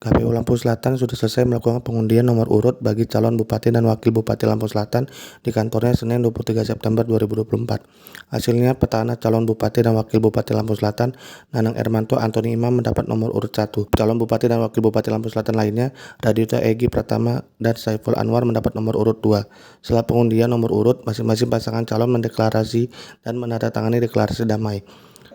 KPU Lampung Selatan sudah selesai melakukan pengundian nomor urut bagi calon Bupati dan Wakil Bupati Lampung Selatan di kantornya Senin 23 September 2024. Hasilnya, petahana calon Bupati dan Wakil Bupati Lampung Selatan, Nanang Ermanto Antoni Imam mendapat nomor urut 1. Calon Bupati dan Wakil Bupati Lampung Selatan lainnya, Raditya Egy Pratama dan Saiful Anwar mendapat nomor urut 2. Setelah pengundian nomor urut, masing-masing pasangan calon mendeklarasi dan menandatangani deklarasi damai.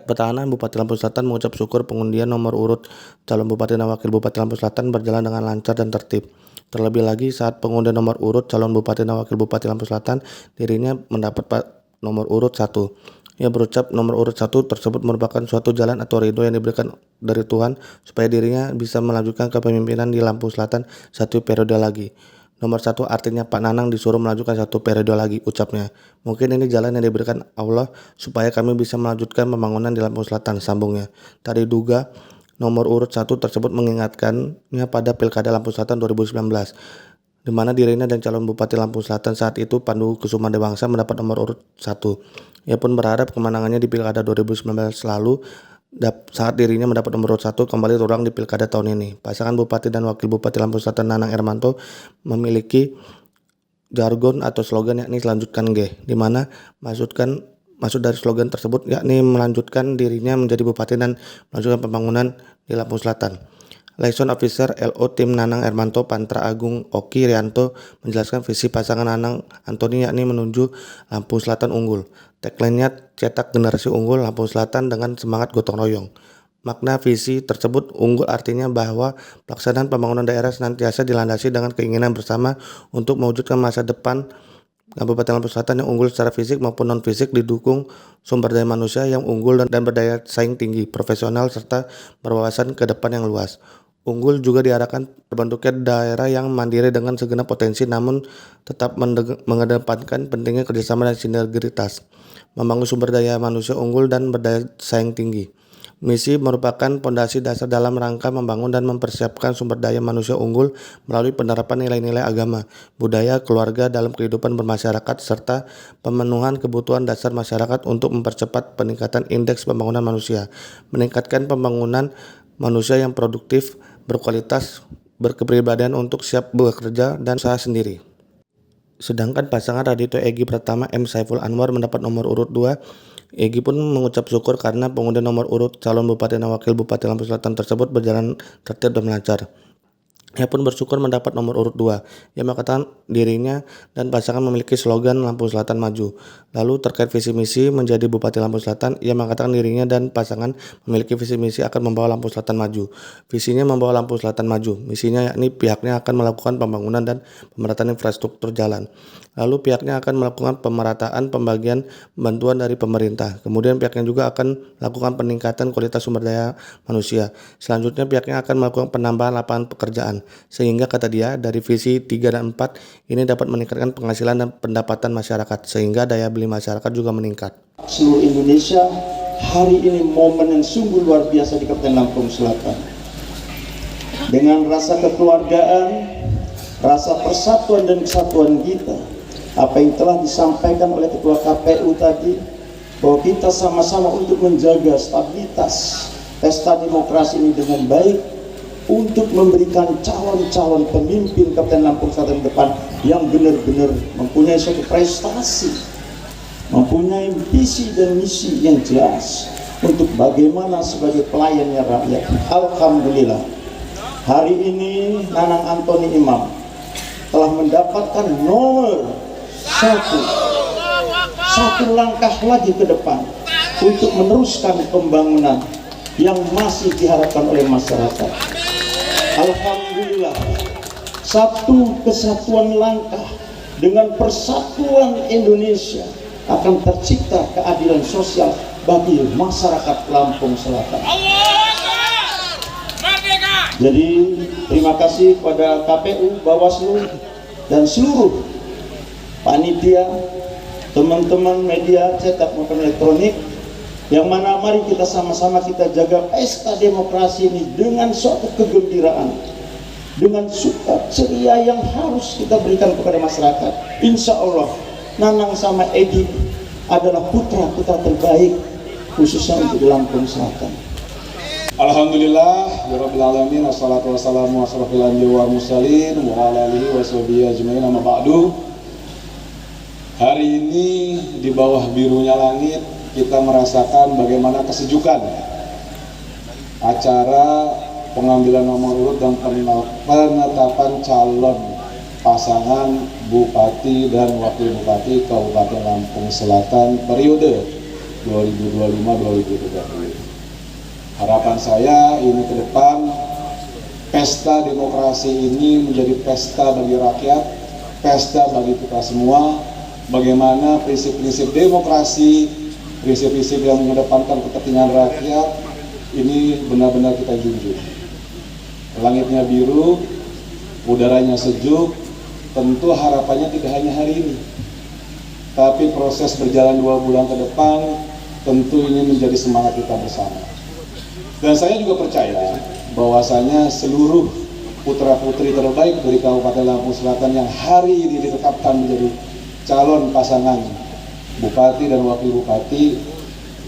Petahana Bupati Lampung Selatan mengucap syukur pengundian nomor urut calon Bupati dan Wakil Bupati Lampung Selatan berjalan dengan lancar dan tertib. Terlebih lagi saat pengundian nomor urut calon Bupati dan Wakil Bupati Lampung Selatan, dirinya mendapat nomor urut 1. Ia berucap nomor urut 1 tersebut merupakan suatu jalan atau ridho yang diberikan dari Tuhan supaya dirinya bisa melanjutkan kepemimpinan di Lampung Selatan 1 periode lagi. Nomor 1 artinya Pak Nanang disuruh melanjutkan 1 periode lagi, ucapnya. Mungkin ini jalan yang diberikan Allah supaya kami bisa melanjutkan pembangunan di Lampung Selatan, sambungnya. Tadi duga nomor urut 1 tersebut mengingatkannya pada Pilkada Lampung Selatan 2019, di mana dirinya dan calon Bupati Lampung Selatan saat itu Pandu Kusuma Dewangsa mendapat nomor urut 1. Ia pun berharap kemenangannya di Pilkada 2019 lalu saat dirinya mendapat nomor urut 1 kembali terulang di Pilkada tahun ini. Pasangan Bupati dan Wakil Bupati Lampung Selatan Nanang Ermanto memiliki jargon atau slogan yakni "Selanjutkan G", di mana maksud dari slogan tersebut yakni melanjutkan dirinya menjadi Bupati dan melanjutkan pembangunan di Lampung Selatan. Liaison Officer LO Tim Nanang Ermanto Pantra Agung Oki Rianto menjelaskan visi pasangan Nanang Antoni yakni menuju Lampung Selatan unggul. Tagline-nya cetak generasi unggul Lampung Selatan dengan semangat gotong royong. Makna visi tersebut unggul artinya bahwa pelaksanaan pembangunan daerah senantiasa dilandasi dengan keinginan bersama untuk mewujudkan masa depan Kabupaten Lampung Selatan yang unggul secara fisik maupun non-fisik, didukung sumber daya manusia yang unggul dan berdaya saing tinggi, profesional, serta berwawasan ke depan yang luas. Unggul juga diarahkan terbentuknya daerah yang mandiri dengan segenap potensi namun tetap mengedepankan pentingnya kerjasama dan sinergitas, membangun sumber daya manusia unggul dan berdaya saing tinggi. Misi merupakan pondasi dasar dalam rangka membangun dan mempersiapkan sumber daya manusia unggul melalui penerapan nilai-nilai agama, budaya, keluarga dalam kehidupan bermasyarakat, serta pemenuhan kebutuhan dasar masyarakat untuk mempercepat peningkatan indeks pembangunan manusia, meningkatkan pembangunan manusia yang produktif, berkualitas, berkepribadian untuk siap bekerja dan usaha sendiri. Sedangkan pasangan Raditya Egy Pratama M. Saiful Anwar mendapat nomor urut 2. Egy pun mengucap syukur karena pengundian nomor urut calon Bupati dan Wakil Bupati Lampung Selatan tersebut berjalan tertib dan lancar. Ia pun bersyukur mendapat nomor urut 2. Ia mengatakan dirinya dan pasangan memiliki slogan Lampung Selatan Maju. Lalu terkait visi misi menjadi Bupati Lampung Selatan, ia mengatakan dirinya dan pasangan memiliki visi misi akan membawa Lampung Selatan maju. Visinya membawa Lampung Selatan maju. Misinya yakni pihaknya akan melakukan pembangunan dan pemerataan infrastruktur jalan. Lalu pihaknya akan melakukan pemerataan pembagian bantuan dari pemerintah. Kemudian pihaknya juga akan melakukan peningkatan kualitas sumber daya manusia. Selanjutnya pihaknya akan melakukan penambahan lapangan pekerjaan. Sehingga kata dia dari visi 3 dan 4 ini dapat meningkatkan penghasilan dan pendapatan masyarakat sehingga daya beli masyarakat juga meningkat. Seluruh Indonesia, hari ini momen yang sungguh luar biasa di Kabupaten Lampung Selatan. Dengan rasa kekeluargaan, rasa persatuan dan kesatuan kita, apa yang telah disampaikan oleh Ketua KPU tadi, bahwa kita sama-sama untuk menjaga stabilitas pesta demokrasi ini dengan baik, untuk memberikan calon-calon pemimpin Kabupaten Lampung Selatan depan yang benar-benar mempunyai suatu prestasi, mempunyai visi dan misi yang jelas untuk bagaimana sebagai pelayannya rakyat. Alhamdulillah, hari ini Nanang Antoni Imam telah mendapatkan nomor 1. Satu langkah lagi ke depan untuk meneruskan pembangunan yang masih diharapkan oleh masyarakat. Alhamdulillah, satu kesatuan langkah dengan persatuan Indonesia akan tercipta keadilan sosial bagi masyarakat Lampung Selatan. Jadi terima kasih kepada KPU, Bawaslu, dan seluruh panitia, teman-teman media cetak maupun elektronik, yang mana mari kita sama-sama kita jaga pesta demokrasi ini dengan suatu kegembiraan, dengan suka ceria yang harus kita berikan kepada masyarakat. Insya Allah Nanang sama Edi adalah putra-putra terbaik khususnya untuk Lampung Selatan. Alhamdulillah, Rabbil Alamin, assalatu wassalamu asrafil anbiya wal mursalin wa ala alihi wa sahbihi ajmain, amma ba'du. Hari ini di bawah birunya langit kita merasakan bagaimana kesejukan acara pengambilan nomor urut dan penetapan calon pasangan Bupati dan Wakil Bupati Kabupaten Lampung Selatan periode 2025-2030. Harapan saya ini ke depan pesta demokrasi ini menjadi pesta bagi rakyat, pesta bagi kita semua. Bagaimana prinsip-prinsip demokrasi, prinsip-prinsip yang mengedepankan kepentingan rakyat ini benar-benar kita junjung. Langitnya biru, udaranya sejuk, tentu harapannya tidak hanya hari ini, tapi proses berjalan 2 bulan ke depan tentu ini menjadi semangat kita bersama. Dan saya juga percaya bahwasanya seluruh putra-putri terbaik dari Kabupaten Lampung Selatan yang hari ini ditetapkan menjadi calon pasangan Bupati dan Wakil Bupati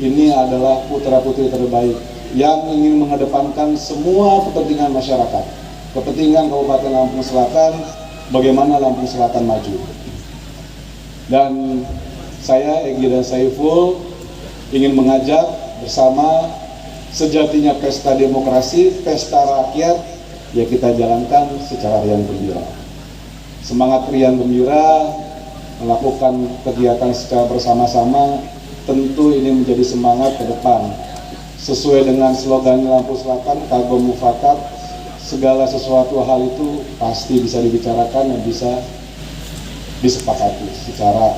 ini adalah putra-putri terbaik yang ingin mengedepankan semua kepentingan masyarakat, kepentingan Kabupaten Lampung Selatan, bagaimana Lampung Selatan maju. Dan saya, Egy dan Saiful, ingin mengajak bersama sejatinya pesta demokrasi, pesta rakyat, ya kita jalankan secara riang gembira. Semangat riang gembira, melakukan kegiatan secara bersama-sama, tentu ini menjadi semangat ke depan. Sesuai dengan slogan Lampung Selatan, kagum mufakat, segala sesuatu hal itu pasti bisa dibicarakan dan bisa disepakati secara